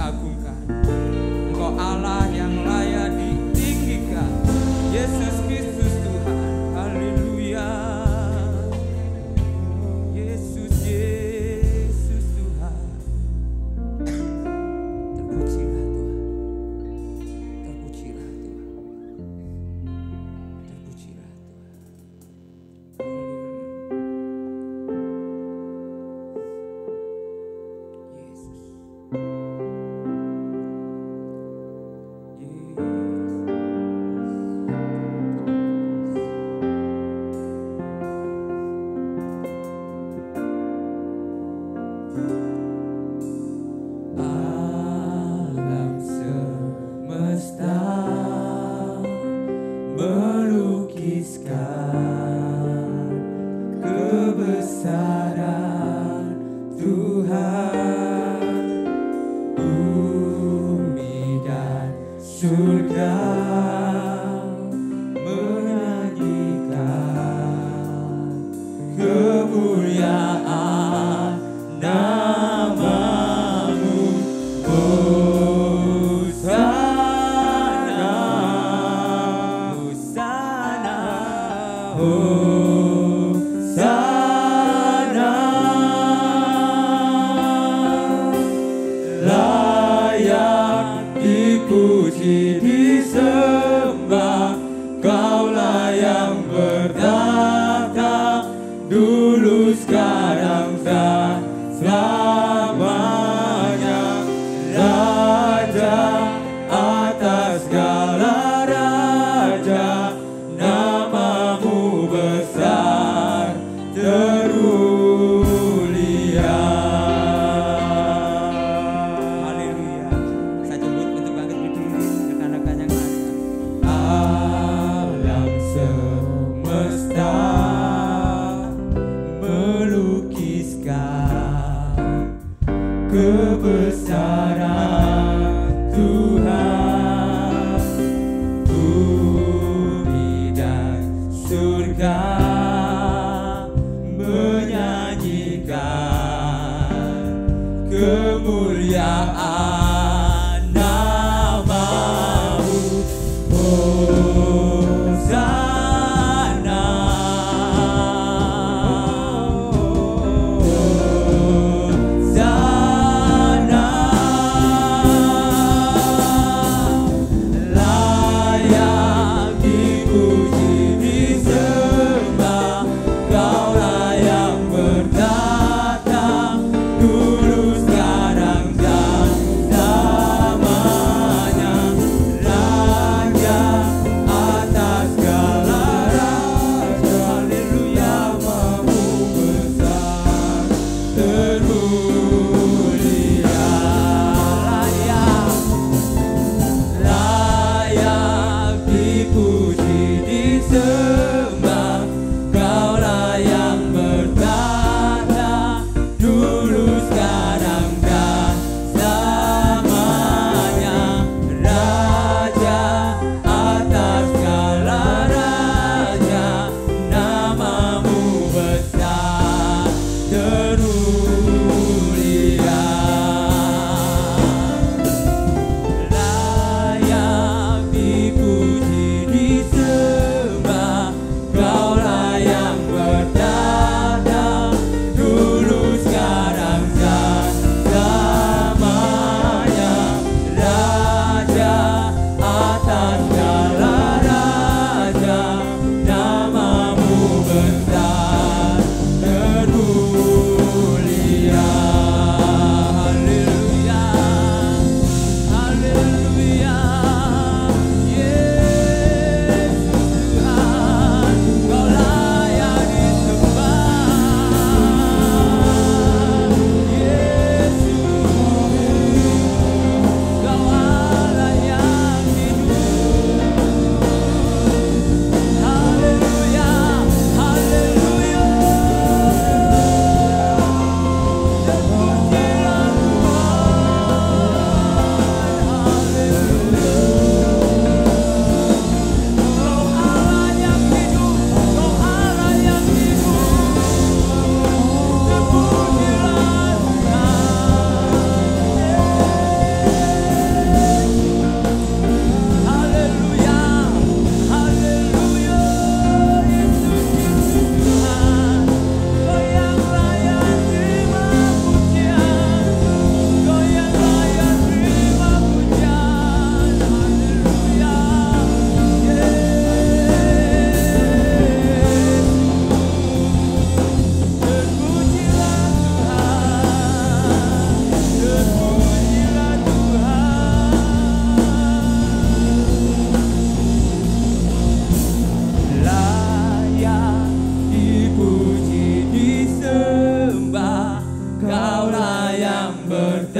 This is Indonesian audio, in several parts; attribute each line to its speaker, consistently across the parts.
Speaker 1: diagungkan. Engkau Allah yang layak ditinggikan. Yesus Kristus Tuhan. Haleluya. Yesus, Yesus Tuhan. Terpujilah Tuhan. Terpujilah Tuhan. Terpujilah Tuhan. Alam semesta melukiskan kebesaran Tuhan. Bumi dan surga menyanyikan kemuliaan namamu. Hosana, Hosana, Hosana. Layak dipuji, disembah, Kaulah yang bertata dulu, sekarang, dan selamanya. Raja atas segala raja, namamu besar termulia. Haleluya. Saya jemput untuk bangkit berdiri, rekan-rekan yang lain. Alam semesta melukiskan kebesaran Tuhan. Bumi dan surga menyanyikan kemuliaan namamu. Hosana, Hosana. Layak dipuji, disembah, Kaulah yang bertata dulu, sekarang, dan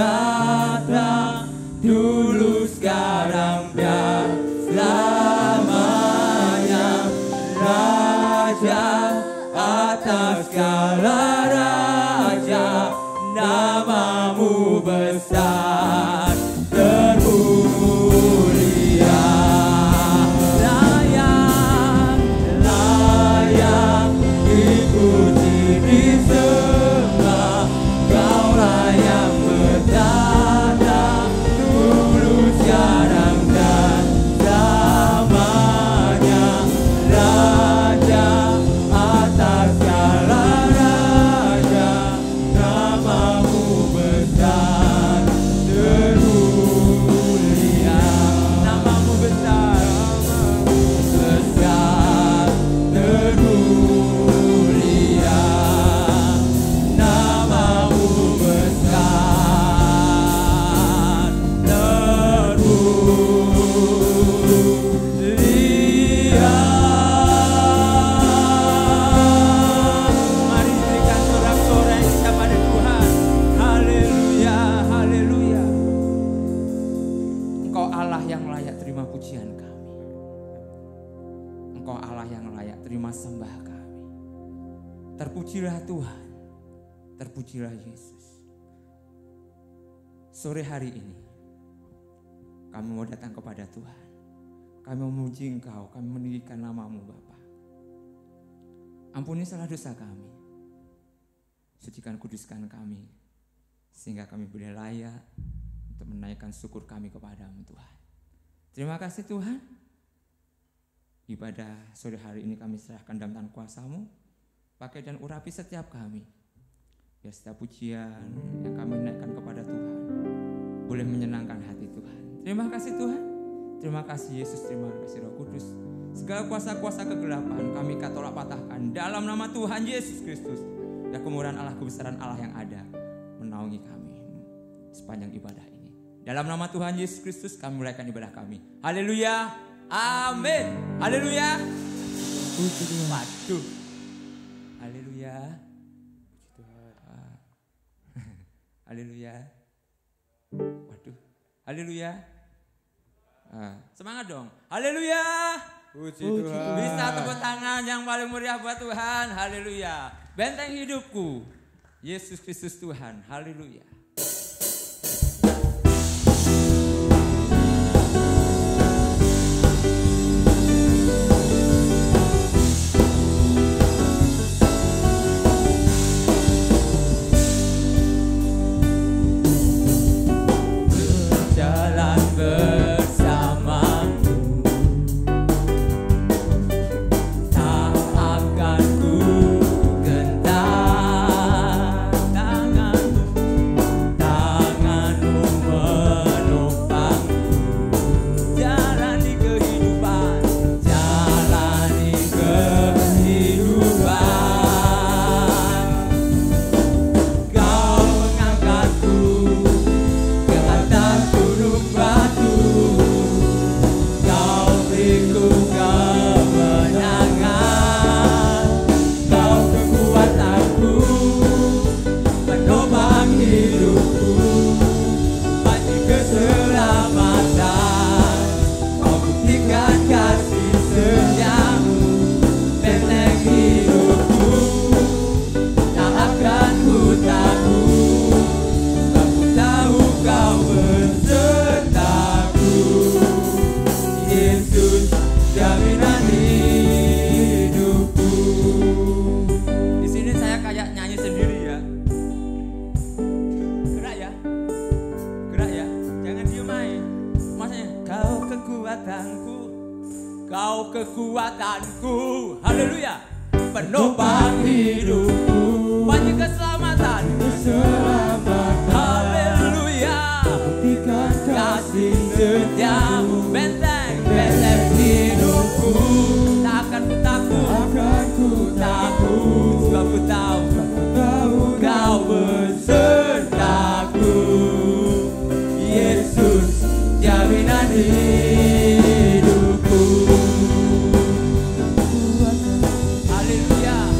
Speaker 1: datang dulu sekarang dan selamanya, Raja atas segala raja, namamu besar termulia. Layak dipuji disembah, Kaulah yang bertata dulu sekarang dan selamanya, Raja atas segala raja, namamu besar termulia. Namamu besar, besar termulia. Namamu besar termulia. Mari berikan sorak-sorai kita pada Tuhan. Haleluya, haleluya. Engkau Allah yang layak terima pujian kami. Engkau Allah yang layak terima sembah kami. Terpujilah Tuhan, terpujilah Yesus. Sore hari ini kami mau datang kepada Tuhan. Kami memuji Engkau, kami meninggikan namamu Bapa. Ampuni salah dosa kami, sucikan kuduskan kami, sehingga kami boleh layak untuk menaikkan syukur kami kepadamu Tuhan. Terima kasih Tuhan. Ibadah sore hari ini kami serahkan dalam tangan kuasa-Mu. Pakai dan urapi setiap kami, biar setiap pujian yang kami naikkan kepada Tuhan boleh menyenangkan hati Tuhan. Terima kasih Tuhan. Terima kasih Yesus, terima kasih Roh Kudus. Segala kuasa-kuasa kegelapan kami tolak patahkan dalam nama Tuhan Yesus Kristus. Dan kemurahan Allah, kebesaran Allah yang ada menaungi kami sepanjang ibadah ini. Dalam nama Tuhan Yesus Kristus kami mulaikan ibadah kami. Haleluya, amin. Haleluya. Puji Tuhan. Waduh. Haleluya. Puji Tuhan. Haleluya. Waduh. Haleluya. Semangat dong. Haleluya.
Speaker 2: Puji Tuhan.
Speaker 1: Bisa tepuk tangan yang paling meriah buat Tuhan. Haleluya. Benteng hidupku, Yesus Kristus Tuhan. Haleluya. Berjalan bersamamu, tak akan ku gentar. Tanganmu menopangku, jalani kehidupan, jalani kehidupan. Kau mengangkatku ke atas gunung batu, Kau beriku kemenangan. Kau kekuatanku, penopang hidupku, pasti keselamatan. Kau buktikan kasih setiamu, benteng hidupku, tak akan ku takut. Aku tahu Kau besertaku, Yesus jaminan hidupku. Di sini saya kayak nyanyi sendiri ya. Gerak ya, gerak ya. Jangan diem aja. Maksudnya Kau kekuatanku, Kau kekuatanku. Haleluya. Penopang hidupku, panji keselamatan. Haleluya. Buktikan kasih setiamu, benteng hidupku, tak akan ku takut, sebab ku tahu Kau besertaku, Yesus jaminan hidupku. Haleluya.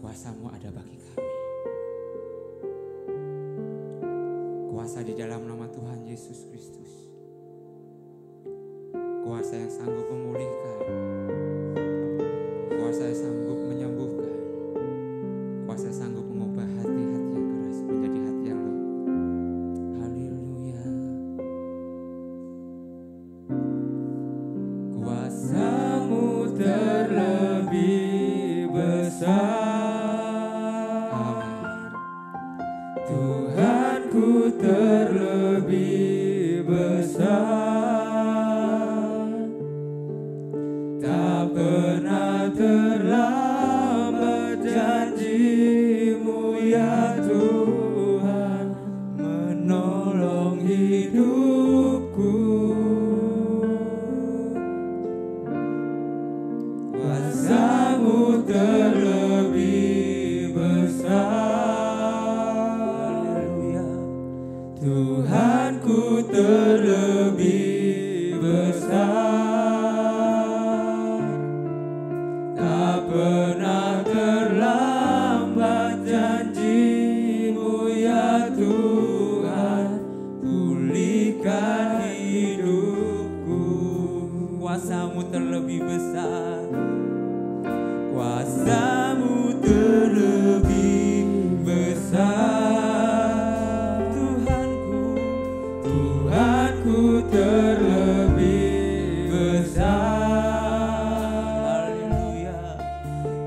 Speaker 1: kuasa-Mu ada bagi kami. Kuasa di dalam nama Tuhan Yesus Kristus. Kuasa yang sanggup memulihkan. Kuasa yang sanggup menyembuhkan. Kuasa yang sanggup mengubah hati-hati yang keras menjadi hati yang lembut. Haleluya.
Speaker 2: Kuasa-Mu terlebih besar.
Speaker 1: Amin.
Speaker 2: Tuhanku terlebih besar. Tak pernah terlambat janji-Mu ya Tuhan menolong hidupku. Kuasa-Mu terlebih besar. Haleluya. Tuhanku terlebih besar. Tak pernah terlambat janji-Mu ya Tuhan pulihkan hidupku. Kuasa-Mu terlebih besar. Kuasa-Mu terlebih besar. Tuhanku terlebih besar. Haleluya.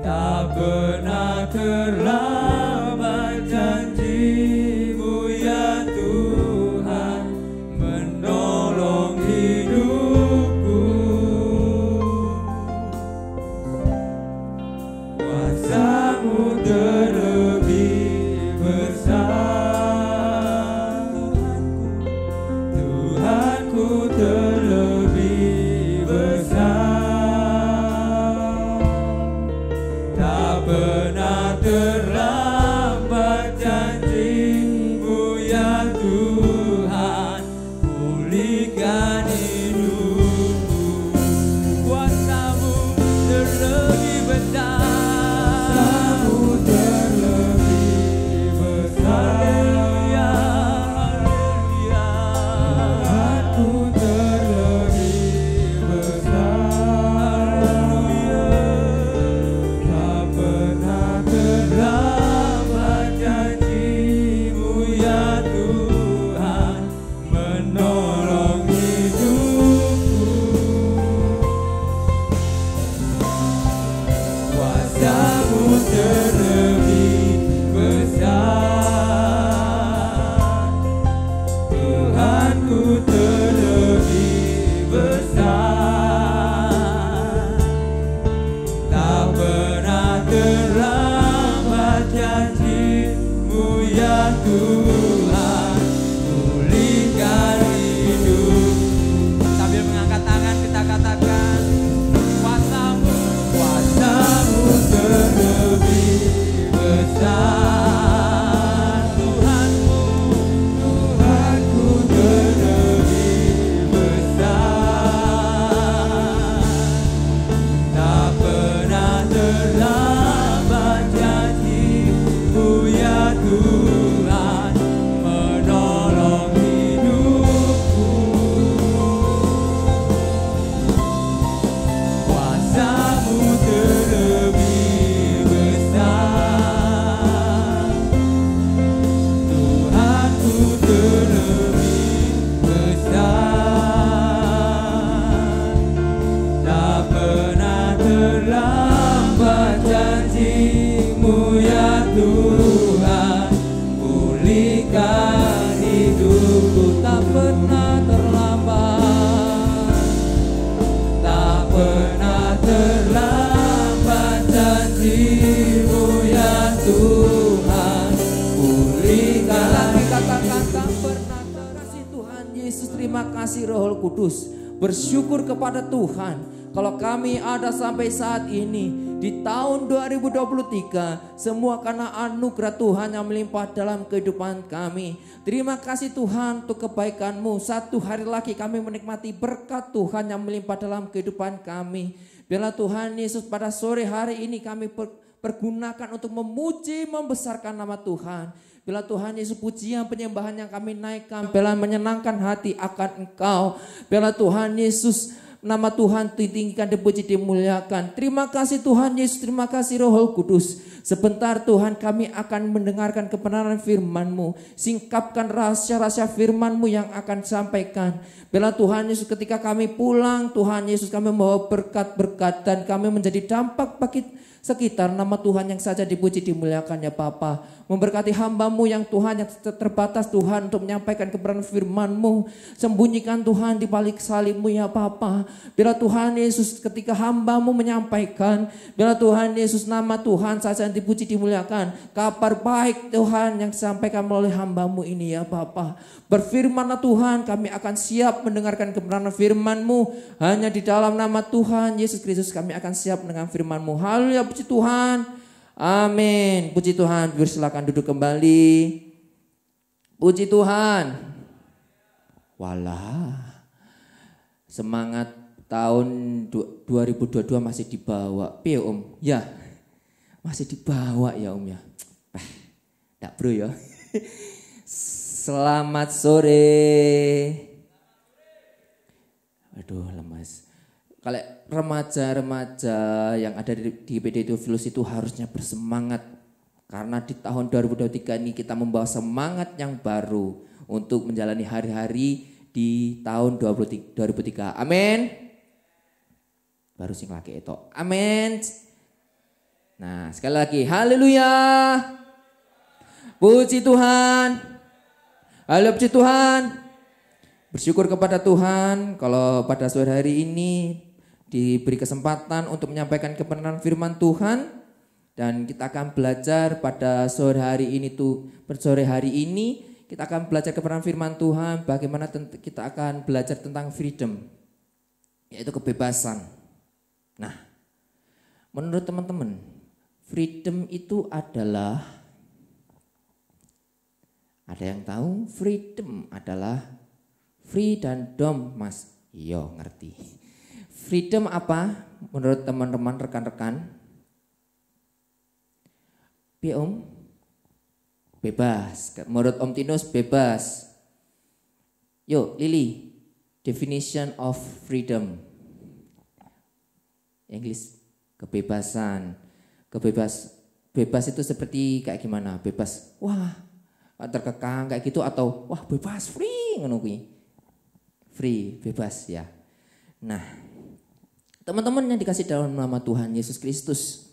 Speaker 2: Tak pernah terlambat janji-Mu ya Tuhan menolong hidupku. Kuasa-Mu terlebih besar. Tuhanku terlebih besar. Tak pernah terlambat janji-Mu ya Tuhan pulihkan hidupku. Kuasa-Mu terlebih besar. Kuasa-Mu terlebih besar. Haleluya, haleluya. Tuhanku terlebih besar. Haleluya. Tak pernah terlambat janji-Mu ya Tuhan menolong hidupku. Kuasa-Mu terlebih besar. Tuhanku terlebih besar. Tak pernah terlambat janji-Mu ya Tuhan pulihkan hidup. Sambil mengangkat tangan kita katakan, kuasa-Mu, kuasa-Mu terlebih besar. Tuhanku terlebih besar. Tak pernah terlambat janji-Mu ya Tuhan menolong hidupku. Kuasa-Mu terlebih besar. Tuhanku terlebih besar. Tak pernah terlambat janji-Mu ya Tuhan pulihkan hidupku. Tak pernah terlambat. Tak pernah terlambat janji-Mu ya Tuhan pulihkan.
Speaker 3: Katakan tak pernah terkasih Tuhan Yesus. Terima kasih Roh Kudus. Bersyukur kepada Tuhan kalau kami ada sampai saat ini di tahun 2023, semua karena anugerah Tuhan yang melimpah dalam kehidupan kami. Terima kasih Tuhan untuk kebaikan-Mu. Satu hari lagi kami menikmati berkat Tuhan yang melimpah dalam kehidupan kami. Biarlah Tuhan Yesus pada sore hari ini kami pergunakan untuk memuji, membesarkan nama Tuhan. Bila Tuhan Yesus pujian penyembahan yang kami naikkan, bila menyenangkan hati akan Engkau. Bila Tuhan Yesus, nama Tuhan ditinggikan, dipuji, dimuliakan. Terima kasih Tuhan Yesus, terima kasih Roh Kudus. Sebentar Tuhan kami akan mendengarkan kebenaran firman-Mu. Singkapkan rahasia-rahasia firman-Mu yang akan disampaikan. Bila Tuhan Yesus ketika kami pulang, Tuhan Yesus kami membawa berkat-berkat dan kami menjadi dampak bagi sekitar. Nama Tuhan yang saja dipuji, dimuliakan ya Bapa. Memberkati hamba-Mu yang Tuhan yang terbatas Tuhan untuk menyampaikan kebenaran firman-Mu. Sembunyikan Tuhan di balik salib-Mu ya Bapa. Bila Tuhan Yesus ketika hamba-Mu menyampaikan, bila Tuhan Yesus nama Tuhan saja yang dipuji, dimuliakan. Kabar baik Tuhan yang disampaikan melalui hamba-Mu ini ya Bapa. Berfirmanlah Tuhan, kami akan siap mendengarkan kebenaran firman-Mu. Hanya di dalam nama Tuhan Yesus Kristus kami akan siap mendengar firman-Mu. Haleluya, puji Tuhan. Amin. Puji Tuhan. Silakan duduk kembali. Puji Tuhan. Walah. Semangat tahun 2022 masih dibawa. Piye Om? Ya. Masih dibawa ya Om ya. Ndak bro ya. Selamat sore. Aduh lemas. Kalau remaja-remaja yang ada di PD Theophilus itu harusnya bersemangat. Karena di tahun 2023 ini kita membawa semangat yang baru untuk menjalani hari-hari di tahun 2023. Amin. Baru sing lagi itu. Amin. Nah sekali lagi haleluya. Puji Tuhan. Haleluya, puji Tuhan. Bersyukur kepada Tuhan kalau pada sore hari ini diberi kesempatan untuk menyampaikan kebenaran firman Tuhan. Dan kita akan belajar pada sore hari ini kita akan belajar kebenaran firman Tuhan. Bagaimana kita akan belajar tentang freedom, yaitu kebebasan. Nah, menurut teman-teman, freedom itu adalah, ada yang tahu freedom adalah free dan dom, Mas? Iya, ngerti. Freedom apa menurut teman-teman rekan-rekan? Piye Om? Bebas. Menurut Om Tinus bebas. Yuk Lili, definition of freedom. English, kebebasan. Bebas itu seperti kayak gimana? Bebas, wah terkekang kayak gitu, atau wah bebas, free ngono kuwi. Free, bebas ya. Nah, teman-teman yang dikasih dalam nama Tuhan Yesus Kristus,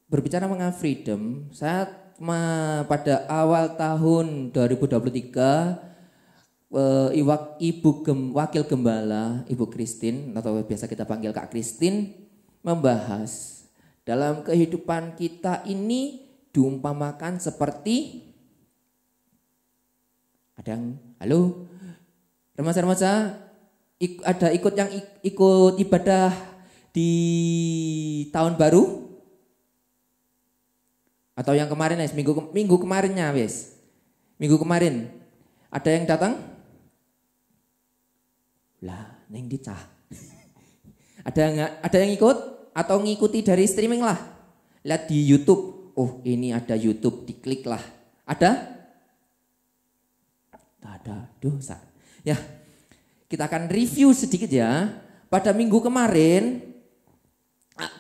Speaker 3: berbicara mengenai freedom, saya pada awal tahun 2023 wakil gembala Ibu Christine, atau biasa kita panggil Kak Christine, membahas dalam kehidupan kita ini diumpamakan seperti, ada yang halo remaja-remaja, ada ikut ibadah di tahun baru? Atau yang kemarin guys, minggu kemarinnya wes. Minggu kemarin ada yang datang? Lah, neng dicah. Ada yang ikut atau ngikuti dari streaming lah. Lihat di YouTube. Oh, ini ada YouTube, diklik lah. Ada? Tak ada. Dosa. Ya. Kita akan review sedikit ya. Pada minggu kemarin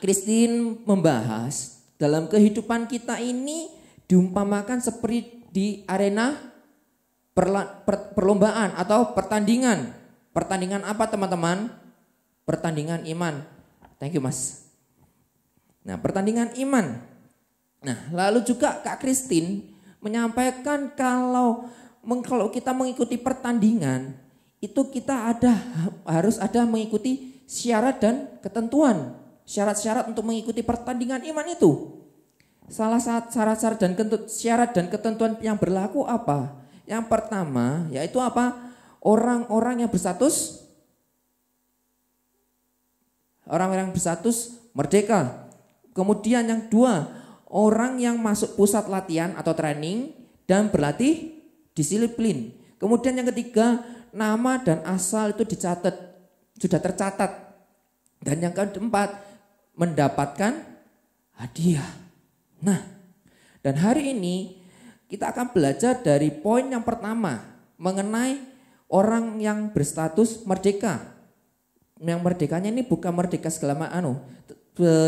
Speaker 3: Christine membahas dalam kehidupan kita ini diumpamakan seperti di arena perlombaan atau pertandingan. Pertandingan apa teman-teman? Pertandingan iman. Thank you Mas. Nah, pertandingan iman. Nah, lalu juga Kak Christine menyampaikan kalau kita mengikuti pertandingan itu kita harus ada mengikuti syarat dan ketentuan. Syarat-syarat untuk mengikuti pertandingan iman itu. Salah satu syarat dan ketentuan yang berlaku apa? Yang pertama yaitu apa? Orang-orang yang berstatus merdeka. Kemudian yang dua, orang yang masuk pusat latihan atau training dan berlatih disiplin. Kemudian yang ketiga, nama dan asal itu sudah tercatat. Dan yang keempat, mendapatkan hadiah. Nah, dan hari ini kita akan belajar dari poin yang pertama mengenai orang yang berstatus merdeka. Yang merdekanya ini bukan merdeka segala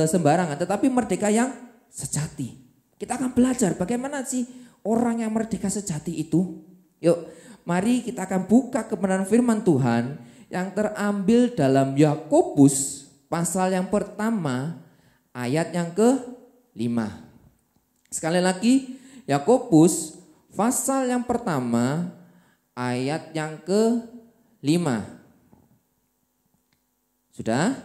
Speaker 3: sembarangan, tetapi merdeka yang sejati. Kita akan belajar bagaimana sih orang yang merdeka sejati itu. Yuk, mari kita akan buka kebenaran firman Tuhan yang terambil dalam Yakobus pasal yang pertama ayat yang ke-5. Sekali lagi, Yakobus pasal yang pertama ayat yang ke-5. Sudah?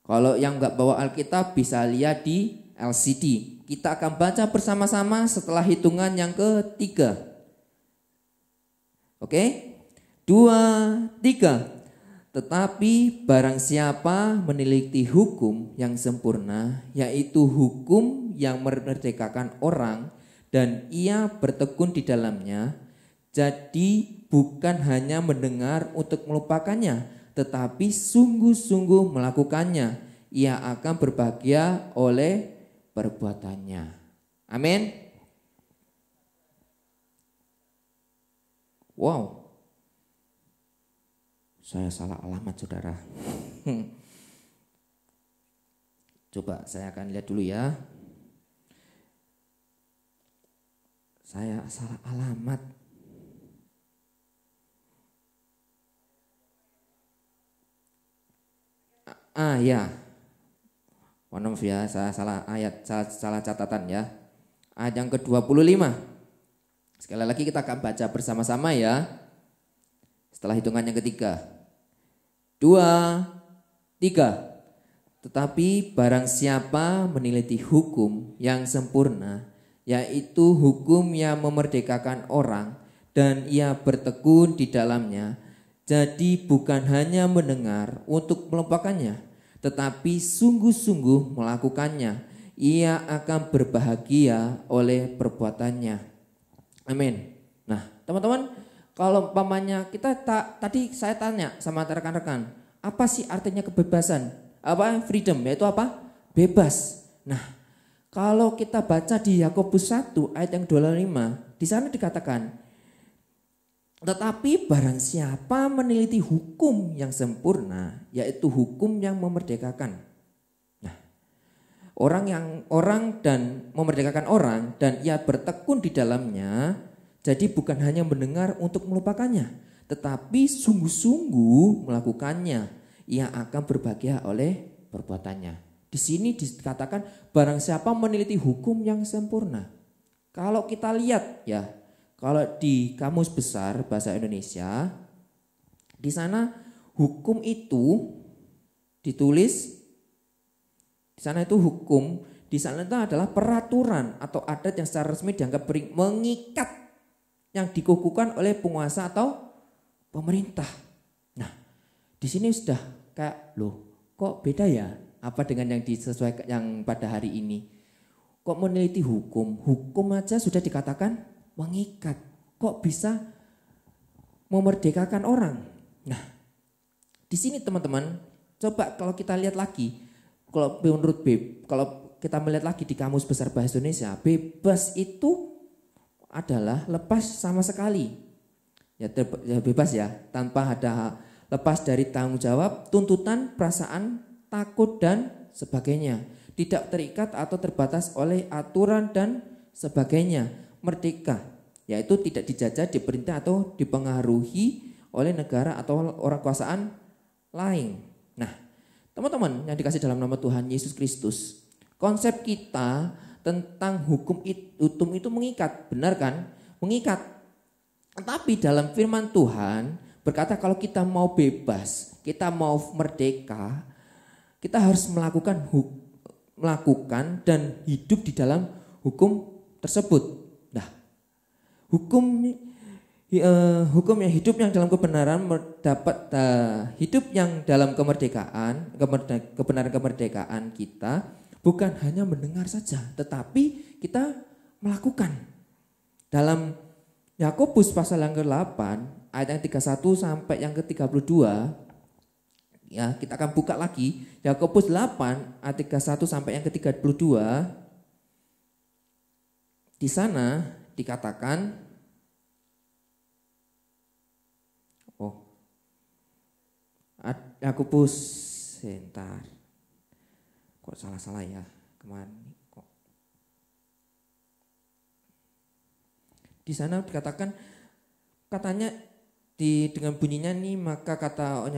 Speaker 3: Kalau yang enggak bawa Alkitab bisa lihat di LCD. Kita akan baca bersama-sama setelah hitungan yang ke-3. Oke? 2, 3. Tetapi barang siapa meneliti hukum yang sempurna, yaitu hukum yang memerdekakan orang, dan ia bertekun di dalamnya, jadi bukan hanya mendengar untuk melupakannya, tetapi sungguh-sungguh melakukannya, ia akan berbahagia oleh perbuatannya. Amin. Wow. Saya salah alamat, saudara. Coba saya akan lihat dulu ya. Saya salah alamat. Ya. Mohon maaf ya, saya salah ayat, salah catatan ya. Ayat yang ke-25. Sekali lagi kita akan baca bersama-sama ya. Setelah hitungan yang ketiga. 2, 3. Tetapi barang siapa meneliti hukum yang sempurna, yaitu hukum yang memerdekakan orang, dan ia bertekun di dalamnya, jadi bukan hanya mendengar untuk melupakannya, tetapi sungguh-sungguh melakukannya, ia akan berbahagia oleh perbuatannya. Amin. Nah, teman-teman, kalau umpamanya kita tadi saya tanya sama rekan-rekan, apa sih artinya kebebasan? Apa freedom? Yaitu apa? Bebas. Nah, kalau kita baca di Yakobus 1 ayat yang 25, di sana dikatakan, tetapi barang siapa meneliti hukum yang sempurna, yaitu hukum yang memerdekakan. Nah, orang dan memerdekakan orang, dan ia bertekun di dalamnya, jadi bukan hanya mendengar untuk melupakannya, tetapi sungguh-sungguh melakukannya, ia akan berbahagia oleh perbuatannya. Di sini dikatakan barang siapa meneliti hukum yang sempurna. Kalau kita lihat ya, kalau di Kamus Besar Bahasa Indonesia, di sana hukum itu ditulis, di sana itu hukum, di sana itu adalah peraturan atau adat yang secara resmi dianggap mengikat, yang dikukuhkan oleh penguasa atau pemerintah. Nah, di sini sudah kayak loh, kok beda ya? Apa dengan yang disesuaikan yang pada hari ini? Kok meneliti hukum? Hukum aja sudah dikatakan mengikat. Kok bisa memerdekakan orang? Nah, di sini teman-teman, coba kalau kita lihat lagi, kalau menurut kalau kita melihat lagi di Kamus Besar Bahasa Indonesia, bebas itu adalah lepas sama sekali. Ya bebas ya, tanpa ada lepas dari tanggung jawab, tuntutan, perasaan, takut dan sebagainya. Tidak terikat atau terbatas oleh aturan dan sebagainya. Merdeka, yaitu tidak dijajah, diperintah atau dipengaruhi oleh negara atau orang kekuasaan lain. Nah, teman-teman yang dikasih dalam nama Tuhan Yesus Kristus, konsep kita tentang hukum itu mengikat, benar kan? Mengikat. Tetapi dalam firman Tuhan berkata kalau kita mau bebas, kita mau merdeka, kita harus melakukan dan hidup di dalam hukum tersebut. Nah, hukum yang hidup yang dalam kebenaran mendapat hidup yang dalam kebenaran kemerdekaan kita. Bukan hanya mendengar saja, tetapi kita melakukan. Dalam Yakobus pasal yang ke-8, ayat yang 31 sampai yang ke-32, Ya, kita akan buka lagi Yakobus 8 ayat 31 sampai yang ke-32. Di sana dikatakan Yakobus sebentar. Kok salah-salah ya? Kemana kok? Di sana dikatakan katanya dengan bunyinya nih, maka kata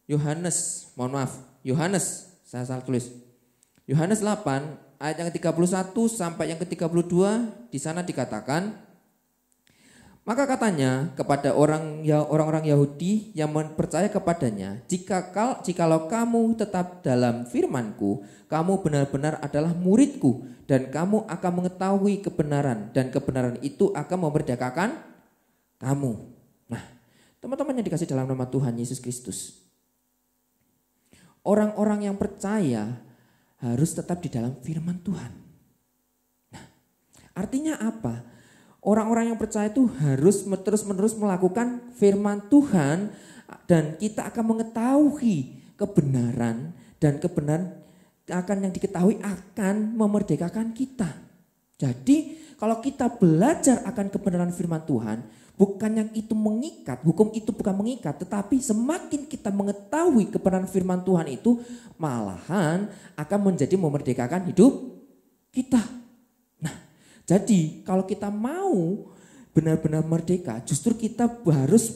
Speaker 3: Yohanes, mohon maaf, Yohanes, saya salah tulis. Yohanes 8 ayat yang ke-31 sampai yang ke-32, di sana dikatakan, maka katanya kepada orang-orang Yahudi yang percaya kepadanya, jikalau kamu tetap dalam firman-Ku, kamu benar-benar adalah murid-Ku, dan kamu akan mengetahui kebenaran, dan kebenaran itu akan memerdekakan kamu. Nah, teman-teman yang dikasih dalam nama Tuhan Yesus Kristus, orang-orang yang percaya harus tetap di dalam firman Tuhan. Nah, artinya apa? Orang-orang yang percaya itu harus terus-menerus melakukan firman Tuhan, dan kita akan mengetahui kebenaran, dan kebenaran akan yang diketahui akan memerdekakan kita. Jadi kalau kita belajar akan kebenaran firman Tuhan, bukan yang itu mengikat, hukum itu bukan mengikat, tetapi semakin kita mengetahui kebenaran firman Tuhan itu malahan akan menjadi memerdekakan hidup kita. Nah, jadi kalau kita mau benar-benar merdeka, justru kita harus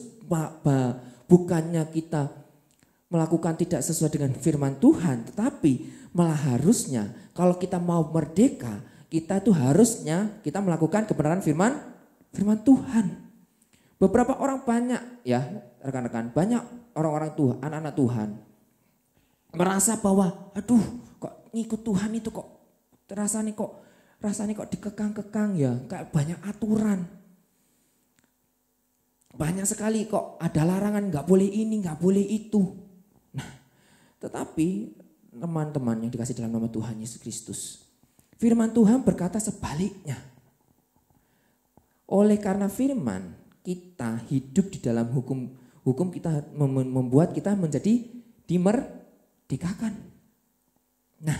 Speaker 3: bukannya kita melakukan tidak sesuai dengan firman Tuhan, tetapi malah harusnya kalau kita mau merdeka, kita itu harusnya kita melakukan kebenaran firman Tuhan. Beberapa orang banyak ya rekan-rekan, banyak orang-orang Tuhan, anak-anak Tuhan merasa bahwa aduh kok ngikut Tuhan itu kok rasanya kok dikekang-kekang ya, kayak banyak aturan. Banyak sekali kok ada larangan, nggak boleh ini, nggak boleh itu. Nah, tetapi teman-teman yang dikasih dalam nama Tuhan Yesus Kristus, firman Tuhan berkata sebaliknya. Oleh karena firman kita hidup di dalam hukum kita membuat kita menjadi dimerdekakan. Nah,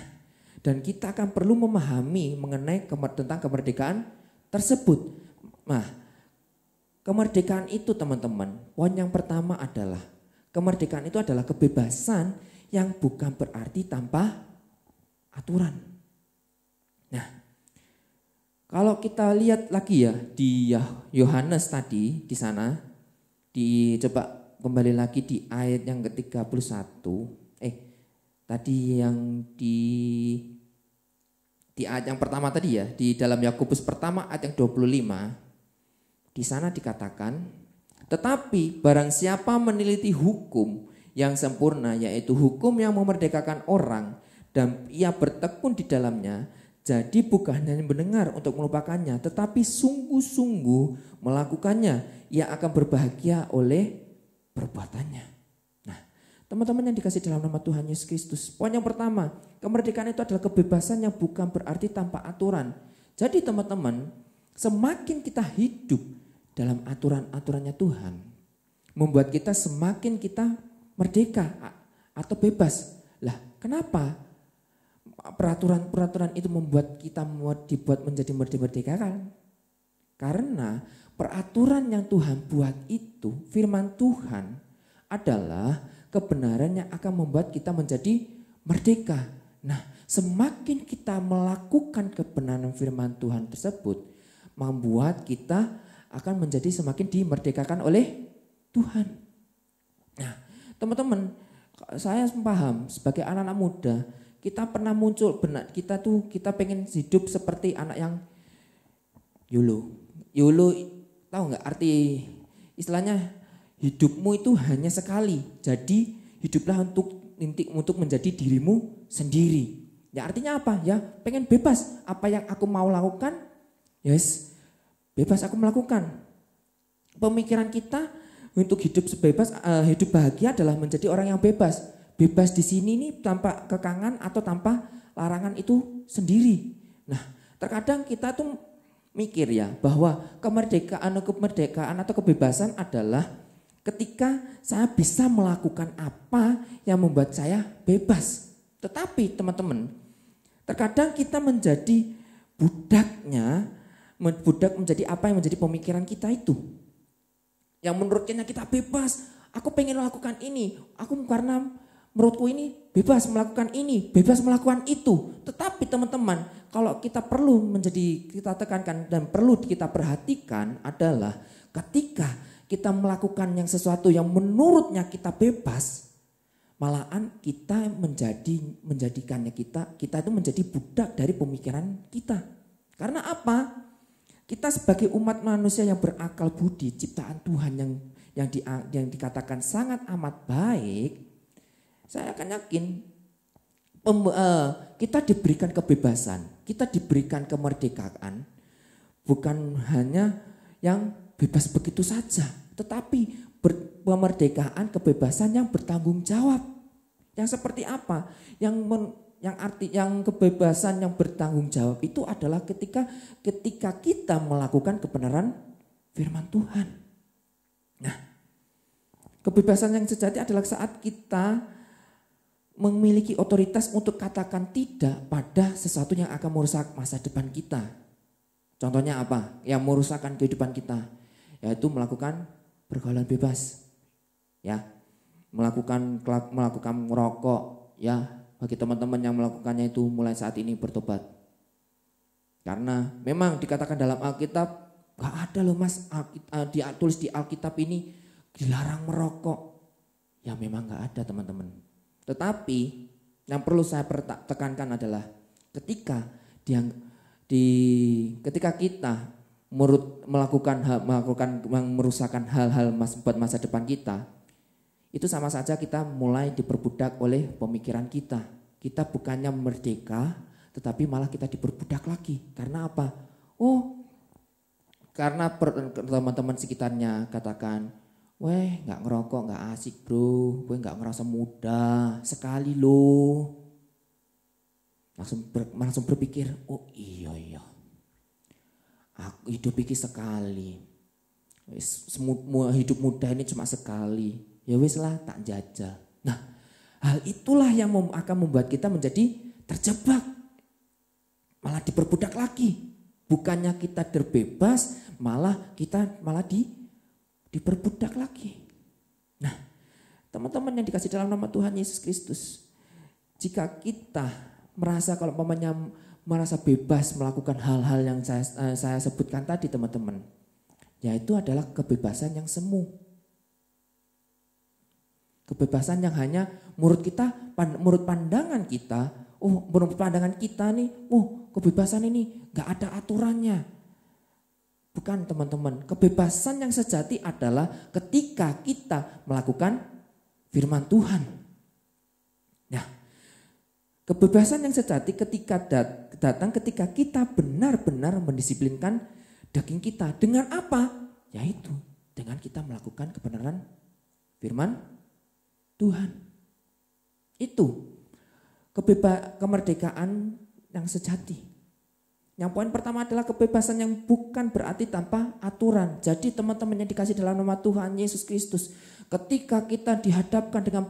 Speaker 3: dan kita akan perlu memahami mengenai tentang kemerdekaan tersebut. Nah, kemerdekaan itu teman-teman, poin yang pertama adalah kemerdekaan itu adalah kebebasan yang bukan berarti tanpa aturan. Nah, kalau kita lihat lagi ya di Yohanes tadi di sana, coba kembali lagi di ayat yang ke-31. Tadi yang di ayat yang pertama tadi ya, di dalam Yakobus pertama ayat yang 25. Di sana dikatakan, tetapi barang siapa meneliti hukum yang sempurna, yaitu hukum yang memerdekakan orang, dan ia bertekun di dalamnya, jadi bukan hanya mendengar untuk melupakannya, tetapi sungguh-sungguh melakukannya, ia akan berbahagia oleh perbuatannya. Nah, teman-teman yang dikasih dalam nama Tuhan Yesus Kristus, poin yang pertama, kemerdekaan itu adalah kebebasan yang bukan berarti tanpa aturan. Jadi teman-teman, semakin kita hidup dalam aturan-aturannya Tuhan, membuat kita semakin kita merdeka atau bebas. Lah, kenapa? Peraturan-peraturan itu membuat kita dibuat menjadi merdeka kan? Karena peraturan yang Tuhan buat itu, firman Tuhan adalah kebenaran yang akan membuat kita menjadi merdeka. Nah, semakin kita melakukan kebenaran firman Tuhan tersebut, membuat kita akan menjadi semakin dimerdekakan oleh Tuhan. Nah, teman-teman, saya paham sebagai anak-anak muda, kita pernah muncul benar, kita pengen hidup seperti anak yang YOLO. YOLO tahu nggak arti istilahnya, hidupmu itu hanya sekali. Jadi hiduplah untuk menjadi dirimu sendiri. Ya artinya apa? Ya pengen bebas, apa yang aku mau lakukan, yes, bebas aku melakukan. Pemikiran kita untuk hidup hidup bahagia adalah menjadi orang yang bebas. Bebas di sini nih tanpa kekangan atau tanpa larangan itu sendiri. Nah, terkadang kita tuh mikir ya bahwa kemerdekaan atau kebebasan adalah ketika saya bisa melakukan apa yang membuat saya bebas. Tetapi teman-teman, terkadang kita menjadi budak menjadi apa yang menjadi pemikiran kita itu. Yang menurutnya kita bebas, aku pengen melakukan ini, karena menurutku ini bebas melakukan ini, bebas melakukan itu. Tetapi teman-teman, kalau kita kita tekankan dan perlu kita perhatikan adalah ketika kita melakukan yang sesuatu yang menurutnya kita bebas, malahan kita menjadikannya kita itu menjadi budak dari pemikiran kita. Karena apa? Kita sebagai umat manusia yang berakal budi, ciptaan Tuhan yang dikatakan sangat amat baik, saya akan yakin kita diberikan kebebasan, kita diberikan kemerdekaan, bukan hanya yang bebas begitu saja, tetapi kemerdekaan, kebebasan yang bertanggung jawab. Yang seperti apa? Yang kebebasan yang bertanggung jawab itu adalah ketika kita melakukan kebenaran firman Tuhan. Nah, kebebasan yang sejati adalah saat kita memiliki otoritas untuk katakan tidak pada sesuatu yang akan merusak masa depan kita. Contohnya apa? Yang merusakkan kehidupan kita, yaitu melakukan pergaulan bebas, ya, melakukan merokok, ya. Bagi teman-teman yang melakukannya itu mulai saat ini bertobat. Karena memang dikatakan dalam Alkitab, gak ada loh mas, tulis di Alkitab ini dilarang merokok. Ya memang gak ada teman-teman. Tetapi yang perlu saya tekankan adalah ketika kita merusakkan hal-hal buat masa depan kita, itu sama saja kita mulai diperbudak oleh pemikiran kita. Kita bukannya merdeka, tetapi malah kita diperbudak lagi. Karena apa? Karena teman-teman sekitarnya katakan, weh gak ngerokok gak asik bro, weh gak ngerasa muda, sekali loh. Langsung berpikir, oh iya. Aku hidup ini sekali. Hidup muda ini cuma sekali. Ya wis lah tak jajal. Nah, hal itulah yang akan membuat kita menjadi terjebak. Malah diperbudak lagi. Bukannya kita terbebas, kita malah diperbudak lagi. Nah, teman-teman yang dikasih dalam nama Tuhan Yesus Kristus, jika kita merasa merasa bebas melakukan hal-hal yang saya sebutkan tadi teman-teman, yaitu adalah kebebasan yang semu. Kebebasan yang hanya menurut pandangan kita, menurut pandangan kita nih, kebebasan ini gak ada aturannya. Bukan teman-teman, kebebasan yang sejati adalah ketika kita melakukan firman Tuhan. Nah, kebebasan yang sejati ketika datang ketika kita benar-benar mendisiplinkan daging kita. Dengan apa? Yaitu dengan kita melakukan kebenaran firman Tuhan. Itu kemerdekaan yang sejati. Yang poin pertama adalah kebebasan yang bukan berarti tanpa aturan. Jadi teman-teman yang dikasih dalam nama Tuhan Yesus Kristus, ketika kita dihadapkan dengan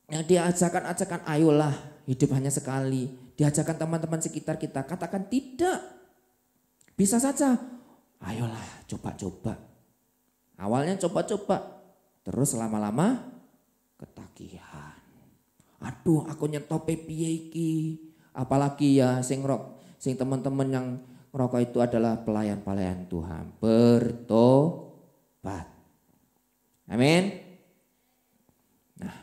Speaker 3: yang diajarkan ayolah hidup hanya sekali. Diajarkan teman-teman sekitar kita, katakan tidak. Bisa saja, ayolah coba-coba. Awalnya coba-coba, terus lama-lama ketagihan. Aduh, aku nyetope piye iki. Apalagi ya sing teman-teman yang ngerokok itu adalah pelayan-pelayan Tuhan. Bertobat. Amin. Nah,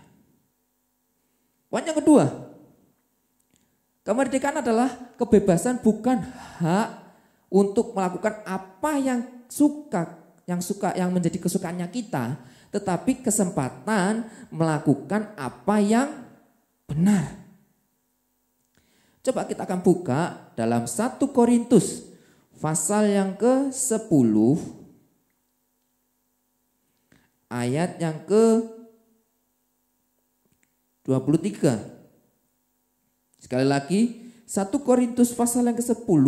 Speaker 3: poin yang kedua, kemerdekaan adalah kebebasan bukan hak untuk melakukan apa yang menjadi kesukaannya kita, tetapi kesempatan melakukan apa yang benar. Coba kita akan buka dalam 1 Korintus pasal yang ke-10 ayat yang ke-23. Sekali lagi 1 Korintus pasal yang ke-10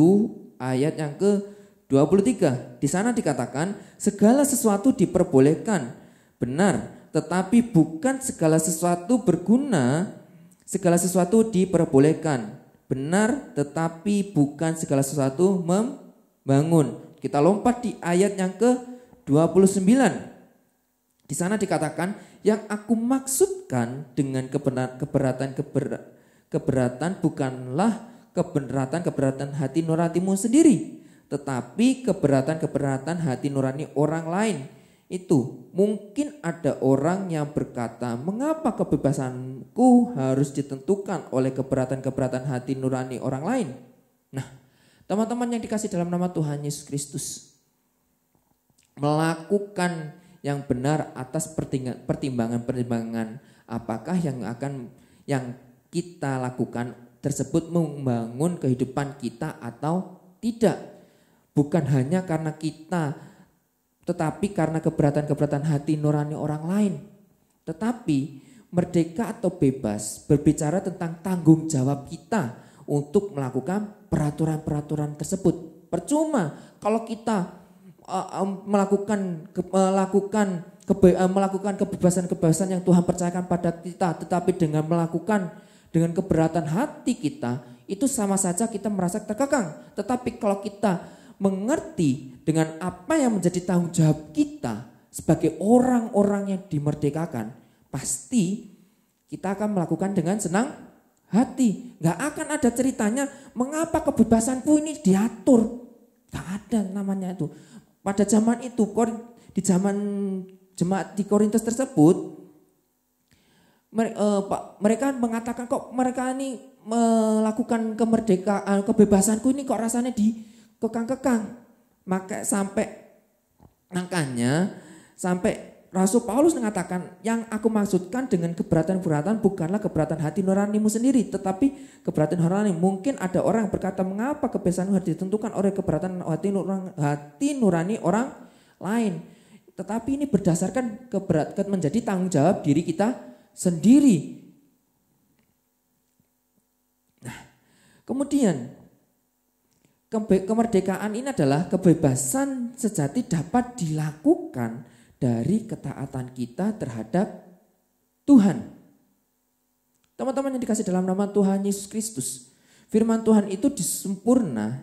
Speaker 3: ayat yang ke-23. Di sana dikatakan segala sesuatu diperbolehkan, benar, tetapi bukan segala sesuatu berguna. Segala sesuatu diperbolehkan, benar, tetapi bukan segala sesuatu membangun. Kita lompat di ayat yang ke-29. Di sana dikatakan yang aku maksudkan dengan keberatan bukanlah keberatan hati nuranimu sendiri, tetapi keberatan hati nurani orang lain. Itu mungkin ada orang yang berkata, mengapa kebebasanku harus ditentukan oleh keberatan hati nurani orang lain? Nah, teman-teman yang dikasih dalam nama Tuhan Yesus Kristus, melakukan yang benar atas pertimbangan apakah yang kita lakukan tersebut membangun kehidupan kita atau tidak. Bukan hanya karena kita, tetapi karena keberatan hati nurani orang lain. Tetapi merdeka atau bebas berbicara tentang tanggung jawab kita untuk melakukan peraturan-peraturan tersebut. Percuma kalau kita melakukan kebebasan yang Tuhan percayakan pada kita, tetapi dengan keberatan hati kita, itu sama saja kita merasa terkekang. Tetapi kalau kita mengerti dengan apa yang menjadi tanggung jawab kita sebagai orang-orang yang dimerdekakan, pasti kita akan melakukan dengan senang hati. Gak akan ada ceritanya mengapa kebebasanku ini diatur. Gak ada namanya itu. Pada zaman itu, di zaman jemaat di Korintus tersebut, mereka mengatakan kok mereka ini melakukan kemerdekaan, kebebasanku ini kok rasanya dikekang-kekang. Makanya sampai Rasul Paulus mengatakan yang aku maksudkan dengan keberatan bukanlah keberatan hati nuranimu sendiri, tetapi keberatan nurani. Mungkin ada orang yang berkata, mengapa kebebasan harus ditentukan oleh keberatan hati nurani orang lain? Tetapi ini berdasarkan keberatan menjadi tanggung jawab diri kita sendiri. Nah, kemudian kemerdekaan ini adalah kebebasan sejati dapat dilakukan dari ketaatan kita terhadap Tuhan. Teman-teman yang dikasih dalam nama Tuhan Yesus Kristus, firman Tuhan itu disempurna.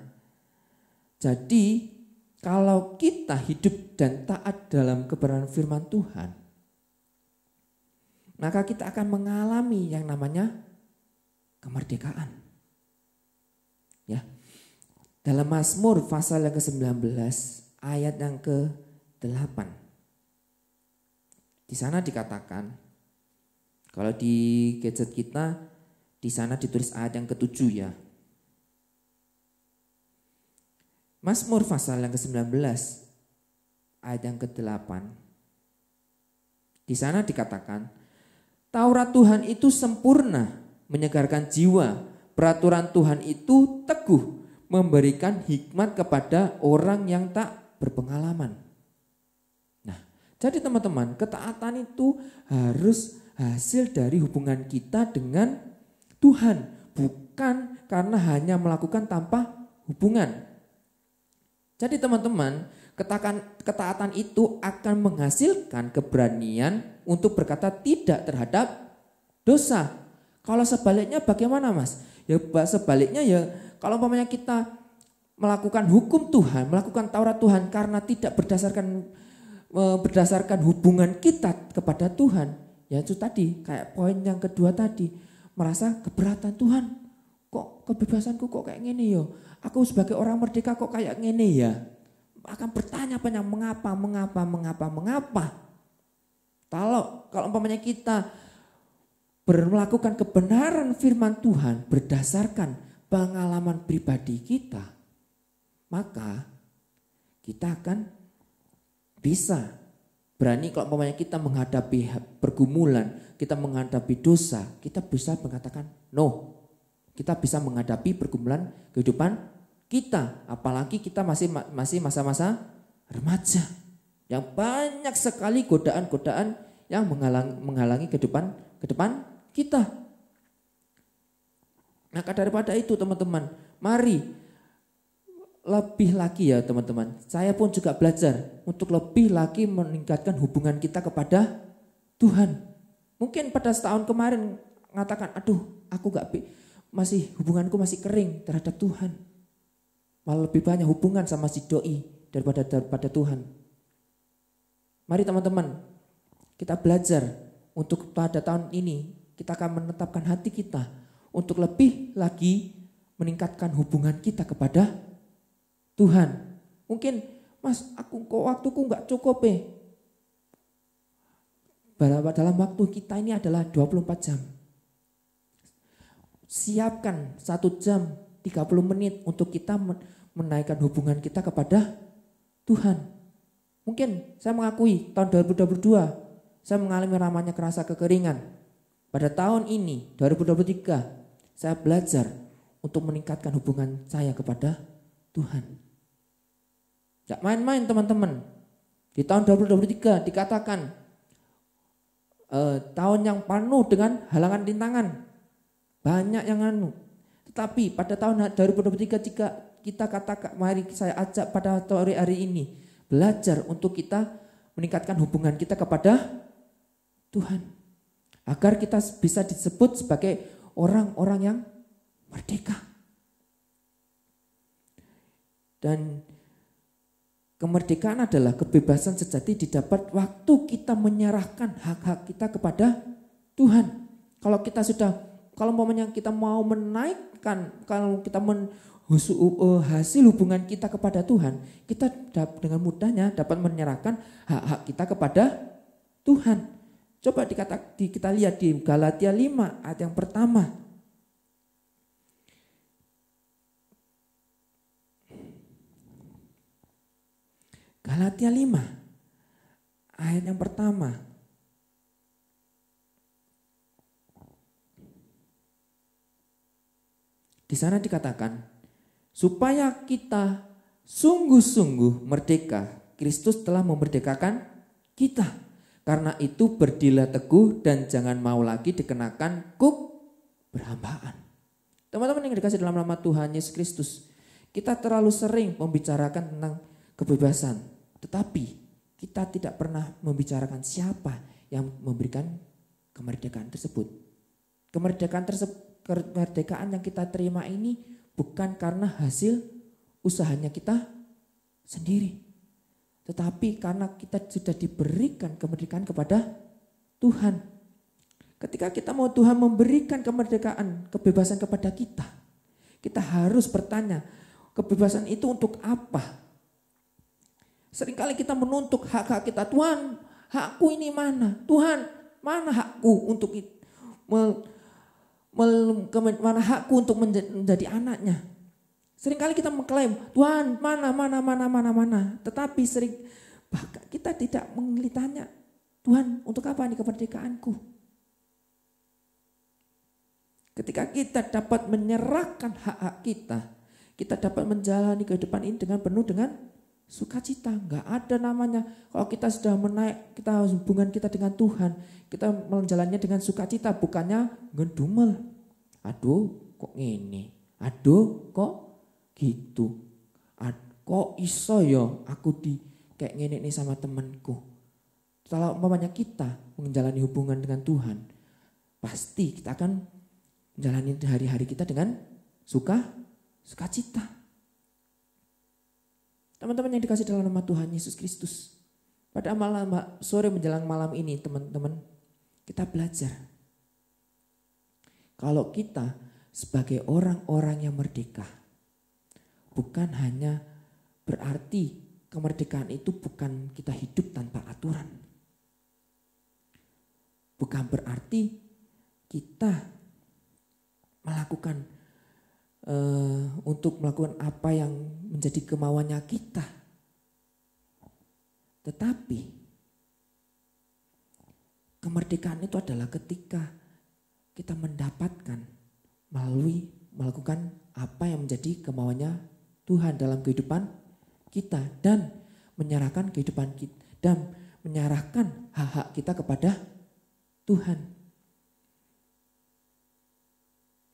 Speaker 3: Jadi kalau kita hidup dan taat dalam kebenaran firman Tuhan, maka kita akan mengalami yang namanya kemerdekaan. Ya. Dalam Mazmur pasal yang ke-19 ayat yang ke-8. Di sana dikatakan, kalau di gadget kita di sana ditulis ayat yang ke-7 ya. Mazmur pasal yang ke-19 ayat yang ke-8. Di sana dikatakan, Taurat Tuhan itu sempurna, menyegarkan jiwa. Peraturan Tuhan itu teguh, memberikan hikmat kepada orang yang tak berpengalaman. Nah, jadi teman-teman, ketaatan itu harus hasil dari hubungan kita dengan Tuhan, bukan karena hanya melakukan tanpa hubungan. Jadi teman-teman, ketaatan itu akan menghasilkan keberanian untuk berkata tidak terhadap dosa. Kalau sebaliknya bagaimana Mas? Ya sebaliknya ya kalau umpamanya kita melakukan hukum Tuhan, melakukan Taurat Tuhan karena tidak berdasarkan hubungan kita kepada Tuhan. Ya itu tadi kayak poin yang kedua tadi, merasa keberatan Tuhan. Kok kebebasanku kok kayak gini ya? Aku sebagai orang merdeka kok kayak gini ya? Akan bertanya-tanya mengapa. Kalau umpamanya kita melakukan kebenaran firman Tuhan berdasarkan pengalaman pribadi kita, maka kita akan bisa berani kalau umpamanya kita menghadapi pergumulan, kita menghadapi dosa, kita bisa mengatakan no. Kita bisa menghadapi pergumulan kehidupan kita, apalagi kita masih masa-masa remaja yang banyak sekali godaan-godaan yang menghalangi kehidupan kita. Maka daripada itu teman-teman, mari lebih lagi ya teman-teman. Saya pun juga belajar untuk lebih lagi meningkatkan hubungan kita kepada Tuhan. Mungkin pada setahun kemarin mengatakan, aduh aku masih hubunganku masih kering terhadap Tuhan. Malah lebih banyak hubungan sama si doi daripada Tuhan. Mari teman-teman, kita belajar untuk pada tahun ini kita akan menetapkan hati kita untuk lebih lagi meningkatkan hubungan kita kepada Tuhan. Mungkin mas aku kok waktuku nggak cukup dalam waktu kita ini adalah 24 jam. Siapkan 1 jam 30 menit untuk kita menaikkan hubungan kita kepada Tuhan. Mungkin saya mengakui tahun 2022 saya mengalami namanya kerasa kekeringan. Pada tahun ini 2023 saya belajar untuk meningkatkan hubungan saya kepada Tuhan. Tidak main-main teman-teman. Di tahun 2023 dikatakan tahun yang penuh dengan halangan rintangan. Banyak yang Tetapi pada tahun 2023 jika kita katakan, mari saya ajak pada sore hari ini belajar untuk kita meningkatkan hubungan kita kepada Tuhan. Agar kita bisa disebut sebagai orang-orang yang merdeka. Dan kemerdekaan adalah kebebasan sejati didapat waktu kita menyerahkan hak-hak kita kepada Tuhan. Kalau kita kalau kita mau menaikkan, kalau kita hasil hubungan kita kepada Tuhan, kita dengan mudahnya dapat menyerahkan hak-hak kita kepada Tuhan. Coba kita lihat di Galatia 5 ayat yang pertama. Galatia 5 ayat yang pertama. Di sana dikatakan, supaya kita sungguh-sungguh merdeka, Kristus telah memerdekakan kita. Karena itu berdirilah teguh dan jangan mau lagi dikenakan kuk berhambaan. Teman-teman yang dikasih dalam nama Tuhan Yesus Kristus, kita terlalu sering membicarakan tentang kebebasan, tetapi kita tidak pernah membicarakan siapa yang memberikan kemerdekaan tersebut. Kemerdekaan yang kita terima ini bukan karena hasil usahanya kita sendiri. Tetapi karena kita sudah diberikan kemerdekaan kepada Tuhan. Ketika kita mau Tuhan memberikan kemerdekaan, kebebasan kepada kita, kita harus bertanya, kebebasan itu untuk apa? Seringkali kita menuntut hak-hak kita, Tuhan hakku ini mana? Tuhan mana hakku untuk mana hakku untuk menjadi anaknya? Seringkali kita mengklaim, Tuhan mana. Tetapi bahkan kita tidak ditanya, Tuhan untuk apa nih kemerdekaanku? Ketika kita dapat menyerahkan hak-hak kita dapat menjalani kehidupan ini dengan penuh dengan sukacita. Enggak ada namanya, kalau kita sudah hubungan kita dengan Tuhan, kita menjalannya dengan sukacita, bukannya ngedumel. Aduh kok ini, aduh kok gitu. Kok iso yo aku kayak ngene nih sama temanku. Kalau umpamanya kita menjalani hubungan dengan Tuhan, pasti kita akan menjalani hari-hari kita dengan sukacita. Teman-teman yang dikasih dalam nama Tuhan Yesus Kristus, pada sore menjelang malam ini teman-teman, kita belajar. Kalau kita sebagai orang-orang yang merdeka, bukan hanya berarti kemerdekaan itu bukan kita hidup tanpa aturan. Bukan berarti kita melakukan untuk melakukan apa yang menjadi kemauannya kita. Tetapi kemerdekaan itu adalah ketika kita mendapatkan melalui melakukan apa yang menjadi kemauannya Tuhan dalam kehidupan kita dan menyerahkan kehidupan kita dan menyerahkan hak-hak kita kepada Tuhan.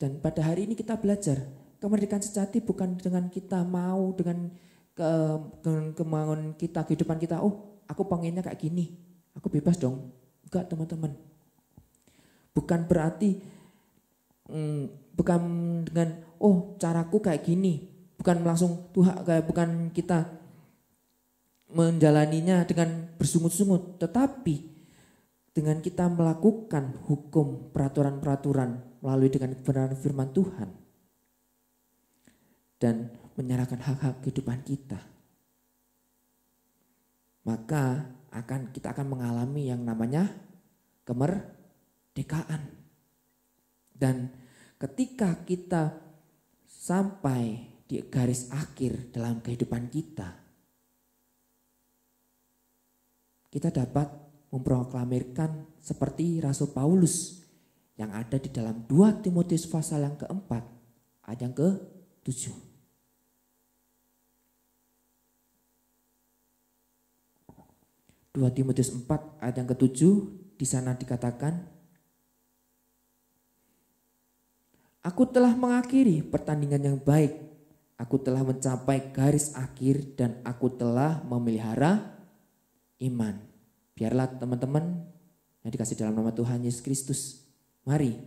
Speaker 3: Dan pada hari ini kita belajar kemerdekaan sejati bukan dengan kita mau, dengan kemauan kita, kehidupan kita, oh aku pengennya kayak gini, aku bebas dong. Enggak teman-teman. Bukan berarti, bukan dengan oh caraku kayak gini. Bukan langsung Tuhan, bukan kita menjalaninya dengan bersungut-sungut. Tetapi dengan kita melakukan hukum, peraturan-peraturan melalui dengan kebenaran firman Tuhan. Dan menyerahkan hak-hak kehidupan kita, maka kita akan mengalami yang namanya kemerdekaan. Dan ketika kita sampai di garis akhir dalam kehidupan kita dapat memproklamirkan seperti Rasul Paulus yang ada di dalam 2 Timotius pasal yang keempat ayat yang ke-7. 2 Timotius 4 ayat yang ke-7, di sana dikatakan, aku telah mengakhiri pertandingan yang baik, aku telah mencapai garis akhir dan aku telah memelihara iman. Biarlah teman-teman yang dikasih dalam nama Tuhan Yesus Kristus, mari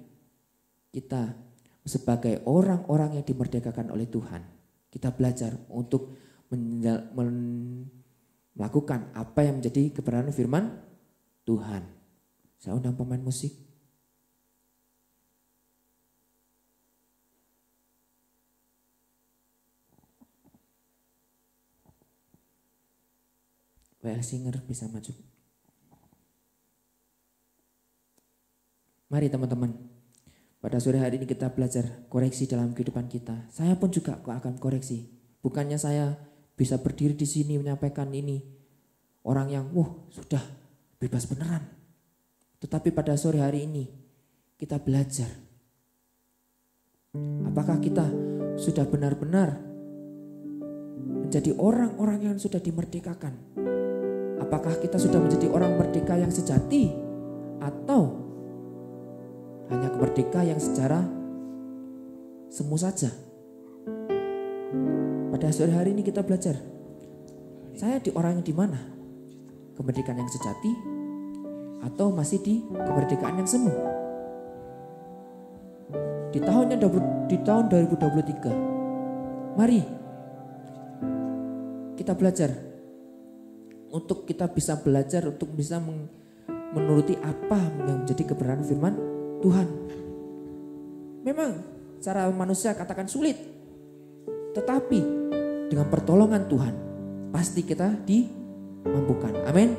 Speaker 3: kita sebagai orang-orang yang dimerdekakan oleh Tuhan, kita belajar untuk melakukan apa yang menjadi kebenaran firman Tuhan. Saya undang pemain musik. WL Singer bisa maju. Mari teman-teman, pada sore hari ini kita belajar koreksi dalam kehidupan kita. Saya pun juga akan koreksi. Bukannya saya bisa berdiri di sini menyampaikan ini orang yang sudah bebas beneran. Tetapi pada sore hari ini kita belajar. Apakah kita sudah benar-benar menjadi orang-orang yang sudah dimerdekakan? Apakah kita sudah menjadi orang merdeka yang sejati? Atau hanya merdeka yang secara semu saja? Pada sore hari ini kita belajar, saya di orang yang di mana? Kemerdekaan yang sejati atau masih di kemerdekaan yang semu? Di tahun 2023, mari kita belajar untuk kita bisa belajar untuk bisa menuruti apa yang menjadi kebenaran firman Tuhan. Memang cara manusia katakan sulit, tetapi dengan pertolongan Tuhan pasti kita dimampukan. Amin.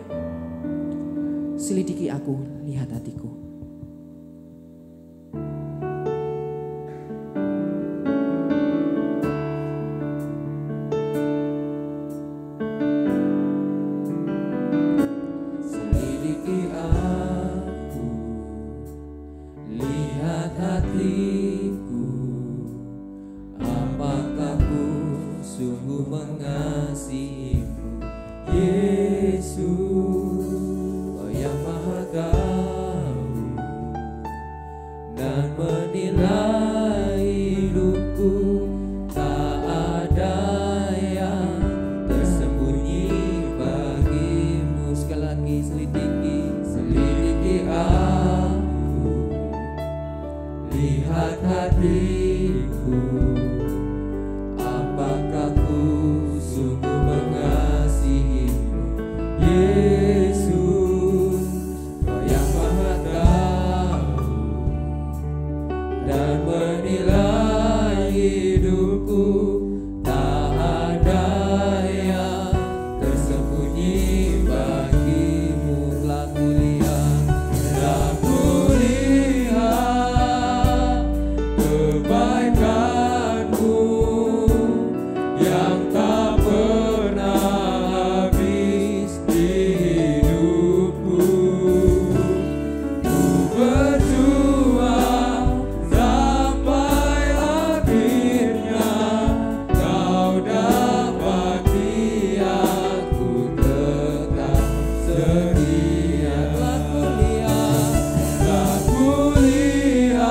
Speaker 3: Selidiki aku, lihat hatiku. Selidiki aku, lihat hatiku. Apakah ku sungguh mengasihimu, Yesus, Kau yang maha tahu dan menilai hidupku. Tak ada yang tersembunyi bagimu. Sekali lagi, selidiki aku, lihat hatiku. Apakah ku sungguh mengasihimu, Yesus, Kau yang maha tahu dan menilai hidupku. Tak ada yang tersembunyi bagimu. Telah kulihat kebaikan-Mu yang tak pernah habis di hidupku. Ku berjuang sampai akhirnya Kau dapati aku tetap setia. Telah kulihat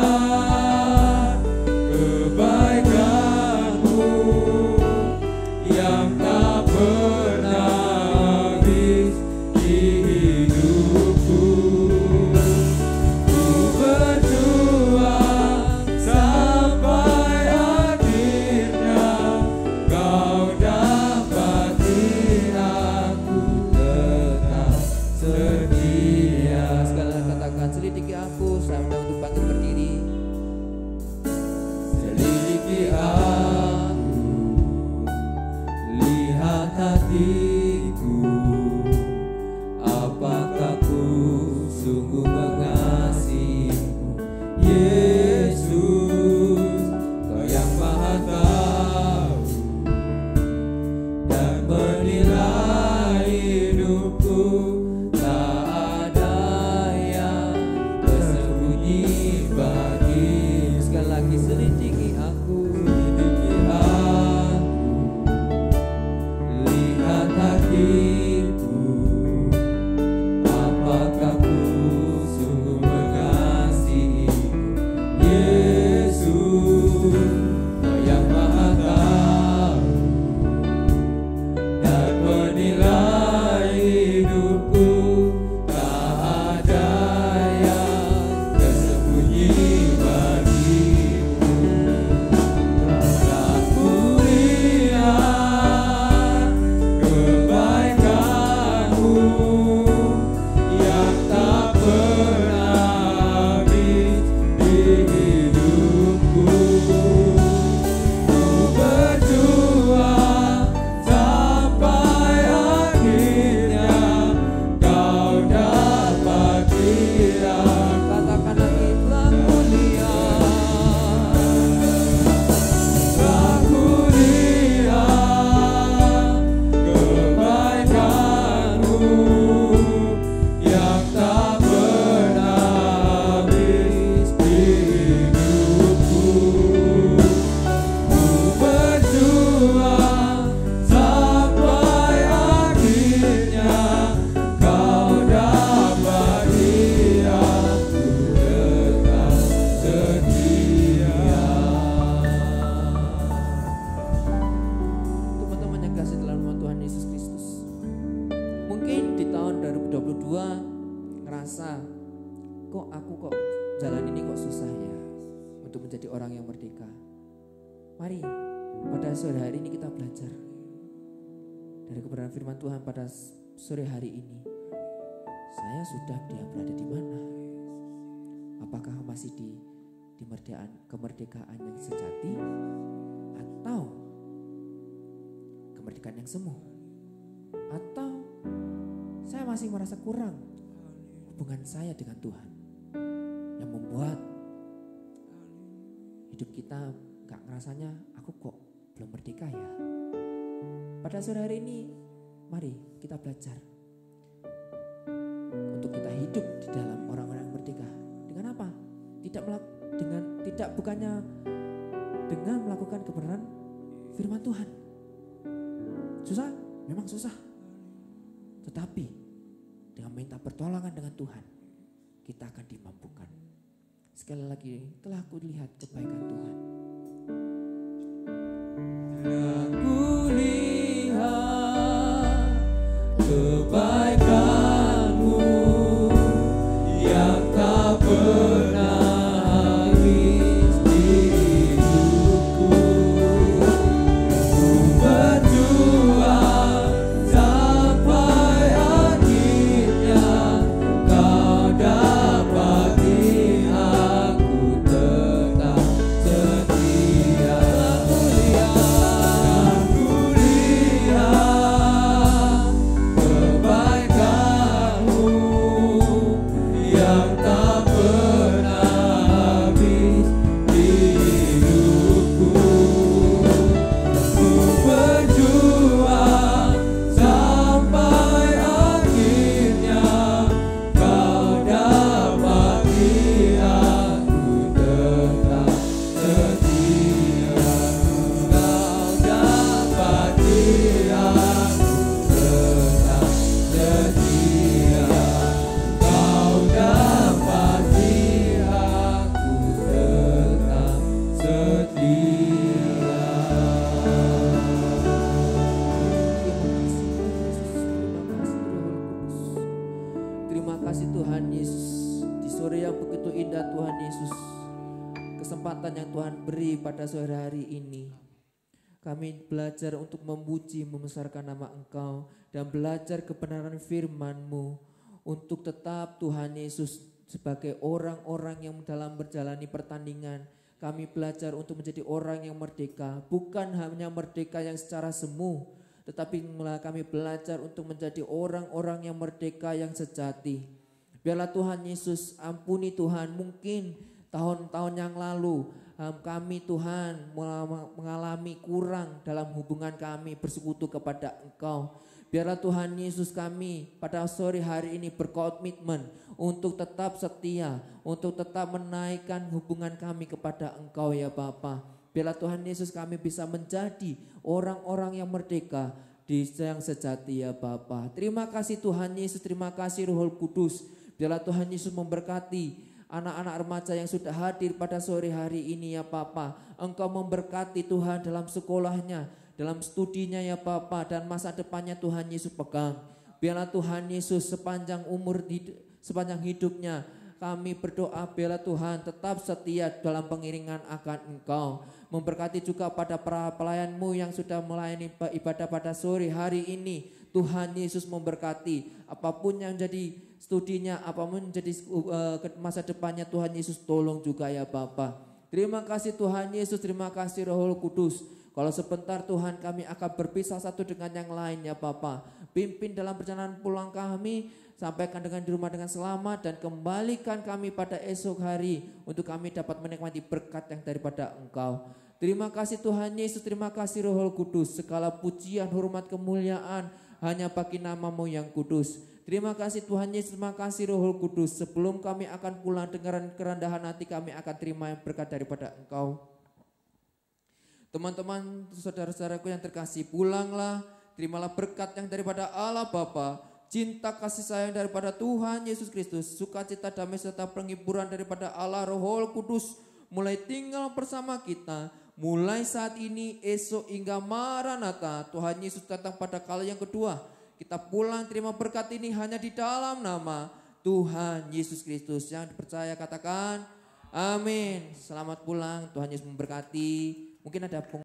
Speaker 3: merdeka. Mari pada sore hari ini kita belajar dari kebenaran firman Tuhan pada sore hari ini. Saya sudah berada di mana? Apakah masih di kemerdekaan yang sejati atau kemerdekaan yang semu? Atau saya masih merasa kurang hubungan saya dengan Tuhan yang membuat hidup kita gak ngerasanya aku kok belum merdeka ya. Pada sore hari ini mari kita belajar untuk kita hidup di dalam orang-orang yang merdeka. Dengan apa? Bukannya dengan melakukan kebenaran firman Tuhan. Susah? Memang susah. Tetapi dengan minta pertolongan dengan Tuhan, kita akan dimampukan. Sekali lagi, telah aku lihat kebaikan Tuhan.
Speaker 2: Aku lihat kebaikan-Mu yang tak pernah habis di hidupku. Ku berjuang sampai akhirnya Kau dapati aku tetap setia. Aku lihat kebaikan-Mu yang tak pernah habis di hidupku. Ku berjuang sampai akhirnya Kau dapati aku tetap setia. Kau dapati aku tetap setia. Kau dapati aku tetap setia.
Speaker 3: Terima kasih Tuhan Yesus. Di sore yang begitu indah Tuhan Yesus, kesempatan yang Tuhan beri pada sore hari ini, kami belajar untuk memuji, membesarkan nama Engkau, dan belajar kebenaran firman-Mu untuk tetap Tuhan Yesus sebagai orang-orang yang dalam berjalani pertandingan. Kami belajar untuk menjadi orang yang merdeka, bukan hanya merdeka yang secara semu, tetapi kami belajar untuk menjadi orang-orang yang merdeka yang sejati. Biarlah Tuhan Yesus ampuni Tuhan, mungkin tahun-tahun yang lalu kami Tuhan mengalami kurang dalam hubungan kami bersekutu kepada Engkau. Biarlah Tuhan Yesus kami pada sore hari ini berkomitmen untuk tetap setia, untuk tetap menaikkan hubungan kami kepada Engkau ya Bapa. Biarlah Tuhan Yesus kami bisa menjadi orang-orang yang merdeka di yang sejati ya Bapa. Terima kasih Tuhan Yesus, terima kasih Roh Kudus. Biarlah Tuhan Yesus memberkati anak-anak remaja yang sudah hadir pada sore hari ini ya Bapa. Engkau memberkati Tuhan dalam sekolahnya, dalam studinya ya Bapa, dan masa depannya Tuhan Yesus pegang. Biarlah Tuhan Yesus sepanjang hidupnya kami berdoa, biarlah Tuhan tetap setia dalam pengiringan akan Engkau. Memberkati juga pada para pelayan-Mu yang sudah melayani ibadah pada sore hari ini. Tuhan Yesus memberkati apapun yang jadi studinya, apapun menjadi masa depannya, Tuhan Yesus tolong juga ya Bapa. Terima kasih Tuhan Yesus, terima kasih Roh Kudus. Kalau sebentar Tuhan kami akan berpisah satu dengan yang lain ya Bapa. Pimpin dalam perjalanan pulang kami, sampaikan dengan di rumah dengan selamat, dan kembalikan kami pada esok hari untuk kami dapat menikmati berkat yang daripada Engkau. Terima kasih Tuhan Yesus, terima kasih Roh Kudus. Segala pujian, hormat, kemuliaan hanya bagi nama-Mu yang kudus. Terima kasih Tuhan Yesus, terima kasih Roh Kudus. Sebelum kami akan pulang dengan kerendahan hati, kami akan terima berkat daripada Engkau. Teman-teman, saudara-saudaraku yang terkasih, pulanglah, terimalah berkat yang daripada Allah Bapa, cinta kasih sayang daripada Tuhan Yesus Kristus, sukacita damai serta penghiburan daripada Allah Roh Kudus, mulai tinggal bersama kita, mulai saat ini, esok hingga Maranatha. Tuhan Yesus datang pada kali yang kedua. Kita pulang terima berkat ini hanya di dalam nama Tuhan Yesus Kristus. Yang dipercaya katakan Amin. Selamat pulang. Tuhan Yesus memberkati. Mungkin ada